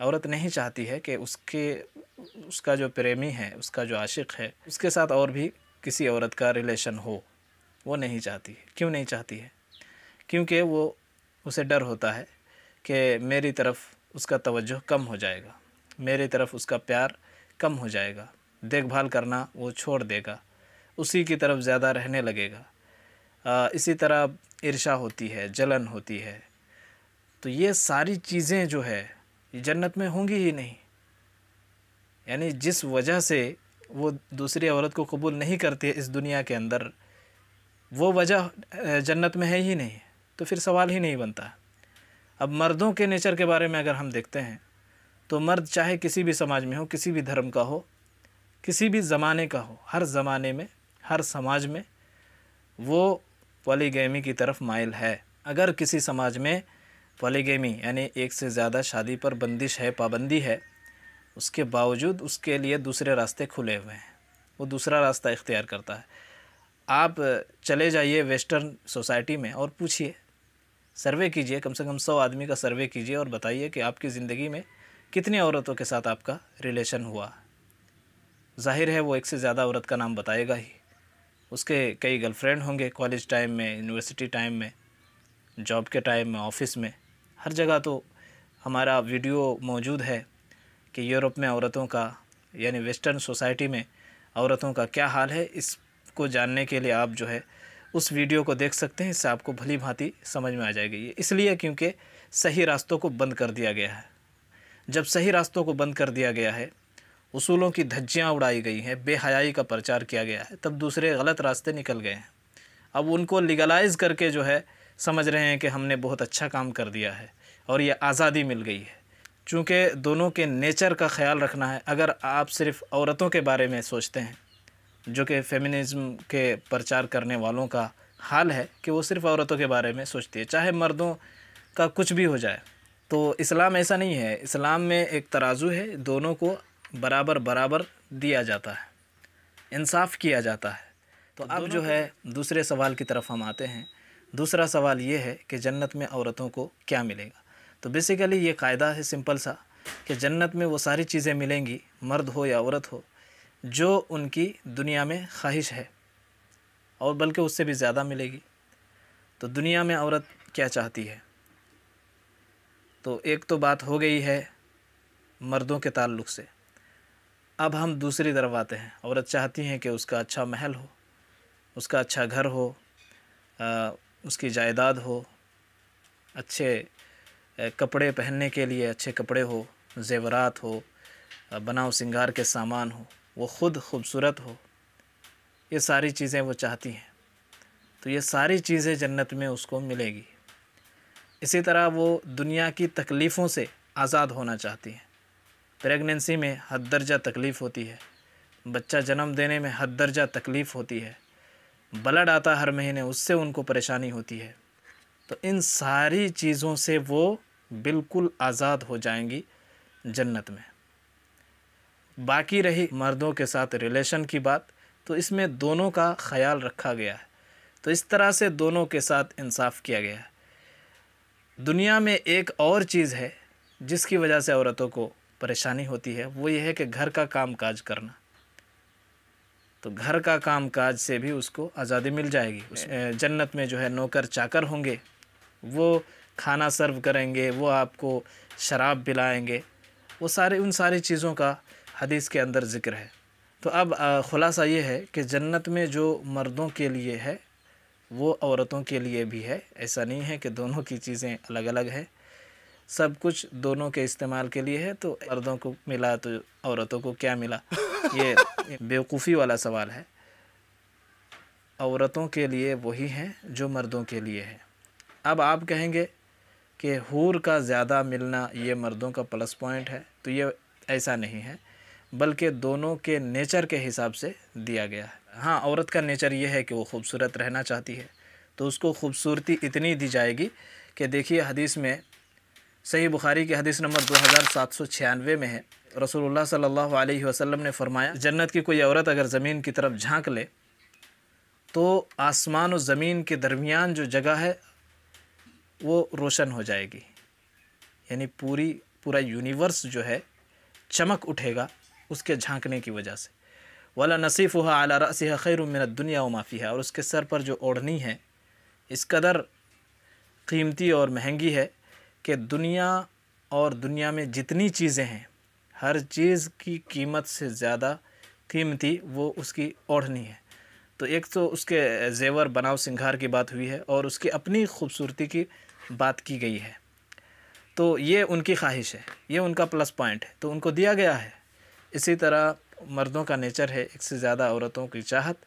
عورت نہیں چاہتی ہے کہ اس کا جو پریمی ہے، اس کا جو عاشق ہے، اس کے ساتھ اور بھی کسی عورت کا ریلیشن ہو، وہ نہیں چاہتی ہے۔ کیوں نہیں چاہتی ہے؟ کیونکہ اسے ڈر ہوتا ہے کہ میری طرف اس کا توجہ کم ہو جائے گا، میری طرف اس کا پیار کم ہو جائے گا، دیکھ بھال کرنا وہ چھوڑ دے گا، اسی کی طرف زیادہ رہنے لگے گا۔ اسی طرح عرشا ہوتی ہے، جلن ہوتی ہے۔ تو یہ ساری چیزیں جو ہے یہ جنت میں ہوں گی ہی نہیں۔ یعنی جس وجہ سے وہ دوسری عورت کو قبول نہیں کرتی اس دنیا کے اندر، وہ وجہ جنت میں ہے ہی نہیں، تو پھر سوال ہی نہیں بنتا۔ اب مردوں کے نیچر کے بارے میں اگر ہم دیکھتے ہیں تو مرد چاہے کسی بھی سماج میں ہو، کسی بھی دھرم کا ہو، کسی بھی زمانے کا ہو، ہر زمانے میں، ہر سماج میں وہ پولیگیمی کی طرف مائل ہے۔ اگر کسی سماج میں پولیگیمی یعنی ایک سے زیادہ شادی پر بندش ہے، پابندی ہے، اس کے باوجود اس کے لیے دوسرے راستے کھلے ہوئے ہیں، وہ دوسرا راستہ اختیار کرتا ہے۔ آپ چلے جائیے ویسٹرن سوسائٹی میں اور پوچھیے، سروے کیجئے، کم سے کم 100 آدمی کا سروے کیجئے اور بتائیے کہ آپ کی زندگی میں کتنی عورتوں کے ساتھ آپ کا ریلیشن ہوا۔ ظاہر ہے وہ ایک سے زیادہ عورت کا نام بتائے گا ہی۔ اس کے کئی گرل فرینڈ ہوں گے کالج ٹائم میں، یونیورسٹی ٹائم میں، جاب کے ٹائم میں، آفس میں، ہر جگہ تو ہمارا ویڈیو موجود ہے کہ یورپ میں عورتوں کا یعنی ویسٹرن سوسائٹی میں عورتوں کا کیا حال ہے۔ اس کو جاننے کے لیے آپ جو ہے اس ویڈیو کو دیکھ سکتے ہیں، اس سے آپ کو بھلی بھانتی سمجھ میں آ جائے گی۔ اس لیے کیونکہ صحیح راستوں کو بند کر دیا گیا ہے۔ جب صحیح راستوں کو بند کر دیا گیا ہے، اصولوں کی دھجیاں اڑائی گئی ہیں، بے حیائی کا پرچار کیا گیا ہے، تب دوسرے غلط راستے نکل گئے ہیں۔ اب ان کو لیگلائز کر کے جو ہے سمجھ رہے ہیں کہ ہم نے بہت اچھا کام کر دیا ہے اور یہ آزادی مل گئی ہے۔ چونکہ دونوں کے نیچر کا خیال رکھنا ہے۔ اگر آپ صرف عورتوں کے بارے میں سوچتے ہیں، جو کہ فیمنزم کے پرچار کرنے والوں کا حال ہے کہ وہ صرف عورتوں کے بارے میں سوچتی ہے، چاہے مردوں کا کچھ بھی ہو جائے، تو اسلام ایسا نہیں ہے۔ اسلام میں ایک ترازو ہے، دونوں کو برابر برابر دیا جاتا ہے، انصاف کیا جاتا ہے۔ تو اب جو ہے دوسرے سوال کی طرف ہم آتے ہیں۔ دوسرا سوال یہ ہے کہ جنت میں عورتوں کو کیا ملے گا؟ تو بیسیکلی یہ قاعدہ ہے سمپل سا کہ جنت میں وہ ساری چیزیں ملیں گی، مرد ہو یا عورت ہو، جو ان کی دنیا میں خواہش ہے، اور بلکہ اس سے بھی زیادہ ملے گی۔ تو دنیا میں عورت کیا چاہتی ہے؟ تو ایک تو بات ہو گئی ہے مردوں کے تعلق سے۔ اب ہم دوسری طرف آتے ہیں۔ عورت چاہتی ہیں کہ اس کا اچھا محل ہو، اس کا اچھا گھر ہو، اس کی جائیداد ہو، اچھے کپڑے پہننے کے لیے اچھے کپڑے ہو، زیورات ہو، بناؤ سنگار کے سامان ہو، وہ خود خوبصورت ہو، یہ ساری چیزیں وہ چاہتی ہیں۔ تو یہ ساری چیزیں جنت میں اس کو ملے گی۔ اسی طرح وہ دنیا کی تکلیفوں سے آزاد ہونا چاہتی ہیں۔ پریگننسی میں حد درجہ تکلیف ہوتی ہے، بچہ جنم دینے میں حد درجہ تکلیف ہوتی ہے، بلڈ آتا ہر مہینے، اس سے ان کو پریشانی ہوتی ہے۔ تو ان ساری چیزوں سے وہ بالکل آزاد ہو جائیں گی جنت میں۔ باقی رہی مردوں کے ساتھ ریلیشن کی بات، تو اس میں دونوں کا خیال رکھا گیا ہے۔ تو اس طرح سے دونوں کے ساتھ انصاف کیا گیا ہے۔ دنیا میں ایک اور چیز ہے جس کی وجہ سے عورتوں کو پریشانی ہوتی ہے، وہ یہ ہے کہ گھر کا کام کاج کرنا۔ تو گھر کا کام کاج سے بھی اس کو آزادی مل جائے گی۔ جنت میں جو ہے نوکر چاکر ہوں گے، وہ کھانا سرو کریں گے، وہ آپ کو شراب پلائیں گے، وہ ان ساری چیزوں کا حدیث کے اندر ذکر ہے۔ تو اب خلاصہ یہ ہے کہ جنت میں جو مردوں کے لیے ہے وہ عورتوں کے لیے بھی ہے۔ ایسا نہیں ہے کہ دونوں کی چیزیں الگ الگ ہیں، سب کچھ دونوں کے استعمال کے لیے ہے۔ تو مردوں کو ملا تو عورتوں کو کیا ملا؟ یہ بیوقوفی والا سوال ہے۔ عورتوں کے لیے وہی ہیں جو مردوں کے لیے ہے۔ اب آپ کہیں گے کہ حور کا زیادہ ملنا یہ مردوں کا پلس پوائنٹ ہے، تو یہ ایسا نہیں ہے، بلکہ دونوں کے نیچر کے حساب سے دیا گیا ہے۔ ہاں، عورت کا نیچر یہ ہے کہ وہ خوبصورت رہنا چاہتی ہے، تو اس کو خوبصورتی اتنی دی جائے گی کہ دیکھیے حدیث میں، صحیح بخاری کی حدیث نمبر 2796 میں ہے، رسول اللہ صلی اللہ علیہ وسلم نے فرمایا، جنت کی کوئی عورت اگر زمین کی طرف جھانک لے تو آسمان و زمین کے درمیان جو جگہ ہے وہ روشن ہو جائے گی، یعنی پورا یونیورس جو ہے چمک اٹھے گا اس کے جھانکنے کی وجہ سے۔ وَلَنَصِيفُهَا عَلَى رَأْسِهَا خَيْرٌ مِّنَ الدُّنْيَا وَمَا فِيهَا، اور اس کے سر پر جو اوڑھنی ہے اس قدر قیمتی اور مہنگی ہے کہ دنیا اور دنیا میں جتنی چیزیں ہیں ہر چیز کی قیمت سے زیادہ قیمتی وہ اس کی اوڑھنی ہے۔ تو ایک تو اس کے زیور بناؤ سنگھار کی بات ہوئی ہے اور اس کی اپنی خوبصورتی کی بات کی گئی ہے، تو یہ ان کی خواہش ہے، یہ ان کا پلس پوائنٹ ہے، تو ان کو دیا گیا ہے۔ اسی طرح مردوں کا نیچر ہے ایک سے زیادہ عورتوں کی چاہت،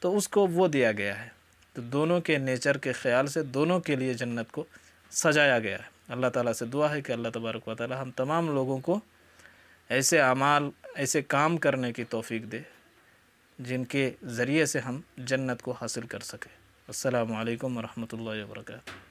تو اس کو وہ دیا گیا ہے۔ تو دونوں کے نیچر کے خیال سے دونوں کے لیے جنت کو سجایا گیا ہے۔ اللہ تعالیٰ سے دعا ہے کہ اللہ تبارک و تعالیٰ ہم تمام لوگوں کو ایسے اعمال، ایسے کام کرنے کی توفیق دے جن کے ذریعے سے ہم جنت کو حاصل کر سکیں۔ السلام علیکم ورحمۃ اللہ وبرکاتہ۔